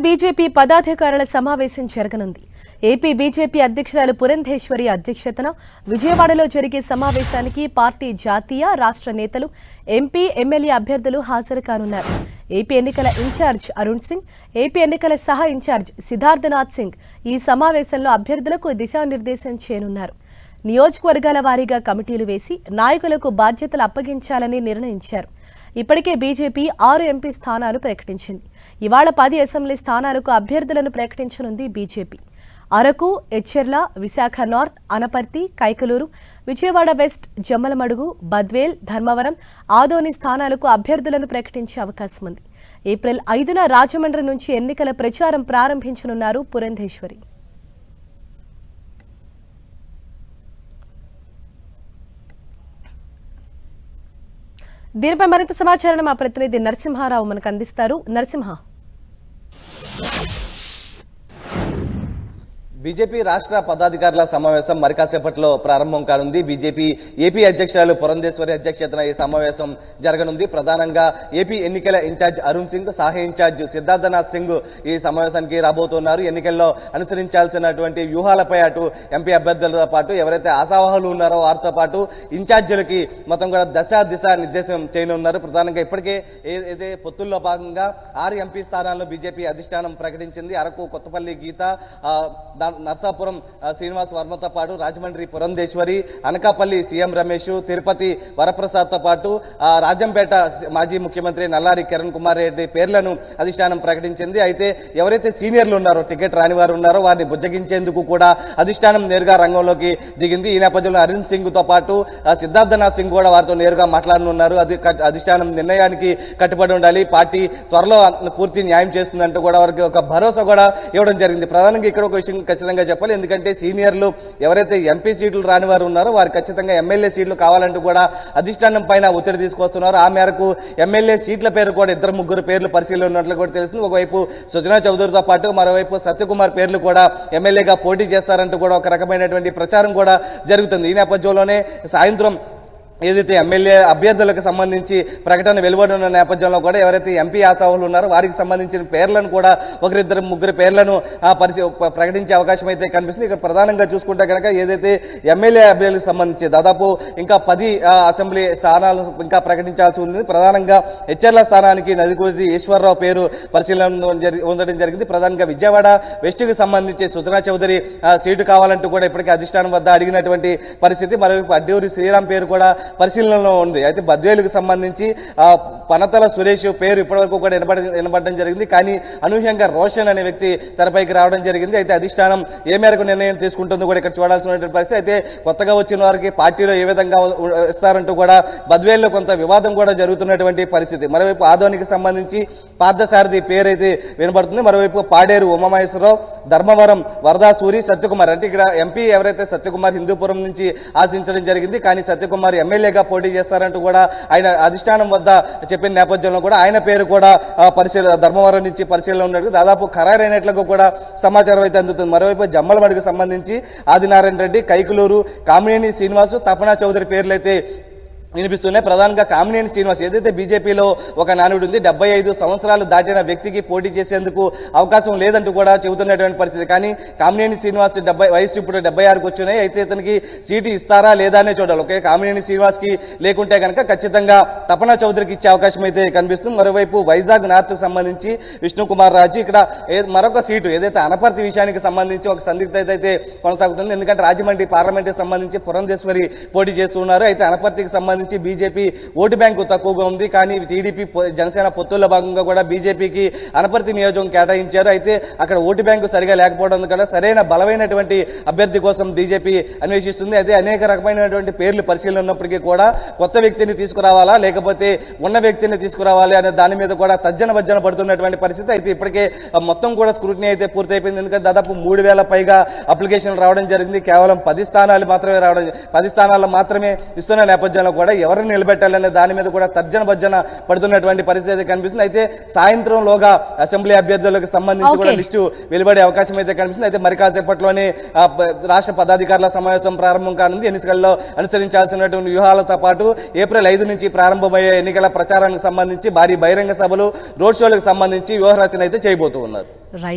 BJP పదాధికారుల సమావేశం జరగనుంది. AP BJP అధ్యక్షురాలు పురంధేశ్వరి అధ్యక్షతన విజయవాడలో జరిగే సమావేశానికి పార్టీ జాతీయ, రాష్ట్ర నేతలు, ఎంపీ, ఎమ్మెల్యే అభ్యర్థులు హాజరు కానున్నారు. ఏపీ ఎన్నికల ఇన్ఛార్జ్ అరుణ్ సింగ్, ఏపీ ఎన్నికల సహా ఇన్ఛార్జ్ సిద్ధార్థనాథ్ సింగ్ ఈ సమావేశంలో అభ్యర్థులకు దిశానిర్దేశం చేయనున్నారు. నియోజకవర్గాల వారీగా కమిటీలు వేసి నాయకులకు బాధ్యతలు అప్పగించాలని నిర్ణయించారు. ఇప్పటికే బీజేపీ 6 ఎంపీ స్థానాలు ప్రకటించింది. ఇవాళ 10 అసెంబ్లీ స్థానాలకు అభ్యర్థులను ప్రకటించనుంది BJP. Araku, Etcherla, Visakha north, Anaparthi, Kaikaluru, Vijayawada west, Jammalamadugu, Badvel, Dharmavaram, Adoni స్థానాలకు అభ్యర్థులను ప్రకటించే అవకాశం ఉంది. ఏప్రిల్ 5న రాజమండ్రి నుంచి ఎన్నికల ప్రచారం ప్రారంభించనున్నారు పురంధేశ్వరి. దీనిపై మరింత సమాచారం మా ప్రతినిధి నరసింహారావు మనకు అందిస్తారు. నరసింహ, బీజేపీ రాష్ట్ర పదాధికారుల సమావేశం మరి కాసేపట్లో ప్రారంభం కానుంది. బీజేపీ ఏపీ అధ్యక్షురాలు పురంధేశ్వరి అధ్యక్షతన ఈ సమావేశం జరగనుంది. ప్రధానంగా ఏపీ ఎన్నికల ఇన్ఛార్జ్ అరుణ్ సింగ్, సహాయ ఇన్ఛార్జ్ సిద్ధార్థనాథ్ సింగ్ ఈ సమావేశానికి రాబోతున్నారు. ఎన్నికల్లో అనుసరించాల్సినటువంటి వ్యూహాలపై అటు ఎంపీ అభ్యర్థులతో పాటు ఎవరైతే ఆశావాహులు ఉన్నారో వారితో పాటు ఇన్ఛార్జీలకి మొత్తం కూడా దిశా నిర్దేశం చేయనున్నారు. ప్రధానంగా ఇప్పటికే ఏదైతే పొత్తుల్లో భాగంగా 6 ఎంపీ స్థానాలను బీజేపీ అధిష్టానం ప్రకటించింది. అరకు, కొత్తపల్లి గీత, నర్సాపురం శ్రీనివాస్ వర్మతో పాటు రాజమండ్రి పురంధేశ్వరి, అనకాపల్లి సీఎం రమేష్, తిరుపతి వరప్రసాద్తో పాటు రాజంపేట మాజీ ముఖ్యమంత్రి నల్లారి కిరణ్ కుమార్ రెడ్డి పేర్లను అధిష్టానం ప్రకటించింది. అయితే ఎవరైతే సీనియర్లు ఉన్నారో, టికెట్ రాని వారు ఉన్నారో వారిని బుజ్జగించేందుకు కూడా అధిష్టానం నేరుగా రంగంలోకి దిగింది. ఈ నేపథ్యంలో అరుణ్ సింగ్ తో పాటు సిద్ధార్థనాథ్ సింగ్ కూడా వారితో నేరుగా మాట్లాడనున్నారు. అధిష్టానం నిర్ణయానికి కట్టుబడి ఉండాలి, పార్టీ త్వరలో పూర్తి న్యాయం చేస్తుందంటూ కూడా వారికి ఒక భరోసా కూడా ఇవ్వడం జరిగింది. ప్రధానంగా ఇక్కడ ఒక విషయం ఖచ్చితంగా చెప్పాలి. ఎందుకంటే సీనియర్లు ఎవరైతే ఎంపీ సీట్లు రాని వారు ఉన్నారో వారు ఖచ్చితంగా ఎమ్మెల్యే సీట్లు కావాలంటూ కూడా అధిష్టానం పైన ఒత్తిడి తీసుకొస్తున్నారు. ఆ మేరకు ఎమ్మెల్యే సీట్ల పేరు కూడా 2-3 పేర్లు పరిశీలన ఉన్నట్లు కూడా తెలుస్తుంది. ఒకవైపు సుజనా చౌదరితో పాటు మరోవైపు సత్యకుమార్ పేర్లు కూడా ఎమ్మెల్యేగా పోటీ చేస్తారంటూ కూడా ఒక రకమైనటువంటి ప్రచారం కూడా జరుగుతుంది. ఈ నేపథ్యంలోనే సాయంత్రం ఏదైతే ఎమ్మెల్యే అభ్యర్థులకు సంబంధించి ప్రకటన వెలువడున్న నేపథ్యంలో కూడా ఎవరైతే ఎంపీ ఆశావులు ఉన్నారో వారికి సంబంధించిన పేర్లను కూడా 1-2-3 పేర్లను ప్రకటించే అవకాశం అయితే కనిపిస్తుంది. ఇక్కడ ప్రధానంగా చూసుకుంటే కనుక ఏదైతే ఎమ్మెల్యే అభ్యర్థులకు సంబంధించి దాదాపు ఇంకా 10 అసెంబ్లీ స్థానాలు ఇంకా ప్రకటించాల్సి ఉంది. ప్రధానంగా ఎచ్చెర్ల స్థానానికి నదికూరి ఈశ్వరరావు పేరు పరిశీలన ఉండడం జరిగింది. ప్రధానంగా విజయవాడ వెస్ట్ కి సంబంధించి సుజనా చౌదరి సీటు కావాలంటూ కూడా ఇప్పటికే అధిష్టానం వద్ద అడిగినటువంటి పరిస్థితి. మరోవైపు అడ్డూరి శ్రీరామ్ పేరు కూడా పరిశీలనలో ఉంది. అయితే బద్వేలుకు సంబంధించి పనతల సురేష్ పేరు ఇప్పటివరకు కూడా వినబడడం జరిగింది. కానీ అనూహ్యంగా రోషన్ అనే వ్యక్తి తెరపైకి రావడం జరిగింది. అయితే అధిష్టానం ఏ మేరకు నిర్ణయం తీసుకుంటుందో కూడా ఇక్కడ చూడాల్సినటువంటి పరిస్థితి. అయితే కొత్తగా వచ్చిన వారికి పార్టీలో ఏ విధంగా ఇస్తారంటూ కూడా బద్వేల్లో కొంత వివాదం కూడా జరుగుతున్నటువంటి పరిస్థితి. మరోవైపు ఆదోనికి సంబంధించి పార్థసారథి పేరు అయితే వినబడుతుంది. మరోవైపు పాడేరు ఉమామహేశ్వరరావు, ధర్మవరం వరదాసూరి, సత్యకుమార్ అంటే ఇక్కడ ఎంపీ ఎవరైతే సత్యకుమార్ హిందూపురం నుంచి ఆశించడం జరిగింది. కానీ సత్యకుమార్ ఎమ్మెల్యేగా పోటీ చేస్తారంటూ కూడా ఆయన అధిష్టానం వద్ద చెప్పిన నేపథ్యంలో కూడా ఆయన పేరు కూడా ధర్మవరం నుంచి పరిశీలన ఉన్నట్టు దాదాపు ఖరారైనట్లుగా కూడా సమాచారం అయితే అందుతుంది. మరోవైపు జమ్మలమడికి సంబంధించి ఆదినారాయణ రెడ్డి, కైకలూరు, కామినేని శ్రీనివాసు, తపనా చౌదరి పేర్లు అయితే వినిపిస్తున్నాయి. ప్రధానంగా కామినేని శ్రీనివాస్ ఏదైతే బీజేపీలో ఒక నానుడు ఉంది, 75 సంవత్సరాలు దాటిన వ్యక్తికి పోటీ చేసేందుకు అవకాశం లేదంటూ కూడా చెబుతున్నటువంటి పరిస్థితి. కానీ కామినేని శ్రీనివాస్ వయసు ఇప్పుడు 76కి వచ్చినాయి. అయితే ఇతనికి సీటు ఇస్తారా లేదా అనే చూడాలి. ఓకే, కామినేని శ్రీనివాస్ కి లేకుంటే కనుక ఖచ్చితంగా తపనా చౌదరికి ఇచ్చే అవకాశం అయితే కనిపిస్తుంది. మరోవైపు వైజాగ్ నార్త్ కు సంబంధించి విష్ణుకుమార్ రాజు, ఇక్కడ మరొక సీటు ఏదైతే అనపర్తి విషయానికి సంబంధించి ఒక సందిగ్ధత అయితే కొనసాగుతుంది. ఎందుకంటే రాజమండ్రి పార్లమెంట్ కి సంబంధించి పురంధేశ్వరి పోటీ చేస్తున్నారు. అయితే అనపర్తికి సంబంధించి బీజేపీ ఓటు బ్యాంకు తక్కువగా ఉంది. కానీ టీడీపీ జనసేన పొత్తుల్లో భాగంగా కూడా బీజేపీకి అనపర్తి నియోజకవర్గం కేటాయించారు. అయితే అక్కడ ఓటు బ్యాంకు సరిగా లేకపోవడం వల్ల సరైన బలమైనటువంటి అభ్యర్థి కోసం బీజేపీ అన్వేషిస్తుంది. అయితే అనేక రకమైనటువంటి పేర్లు పరిశీలన ఉన్నప్పటికీ కూడా కొత్త వ్యక్తిని తీసుకురావాలా లేకపోతే ఉన్న వ్యక్తిని తీసుకురావాలి అనే దాని మీద కూడా తర్జన భర్జన పడుతున్నటువంటి పరిస్థితి. అయితే ఇప్పటికే మొత్తం కూడా స్క్రూటినీ అయితే పూర్తయిపోయింది. ఎందుకంటే దాదాపు 3000 పైగా అప్లికేషన్లు రావడం జరిగింది. కేవలం 10 స్థానాలు మాత్రమే 10 స్థానాల్లో మాత్రమే ఇస్తున్న నేపథ్యంలో కూడా కూడా ఎవరిని నిలబెట్టాలనే దాని మీద కూడా తర్జన భర్జన పడుతున్నటువంటి పరిస్థితి అయితే కనిపిస్తుంది. అయితే సాయంత్రంలోగా అసెంబ్లీ అభ్యర్థులకు సంబంధించి కూడా లిస్టు వెలువడే అవకాశం అయితే కనిపిస్తుంది. అయితే మరి కాసేపట్లోనే రాష్ట్ర పదాధికారుల సమావేశం ప్రారంభం కానుంది. ఎన్నికల్లో అనుసరించాల్సినటువంటి వ్యూహాలతో పాటు ఏప్రిల్ 5 నుంచి ప్రారంభమయ్యే ఎన్నికల ప్రచారానికి సంబంధించి భారీ బహిరంగ సభలు, రోడ్ షోలకు సంబంధించి వ్యూహరచన అయితే చేయబోతూ ఉన్నారు. రైట్.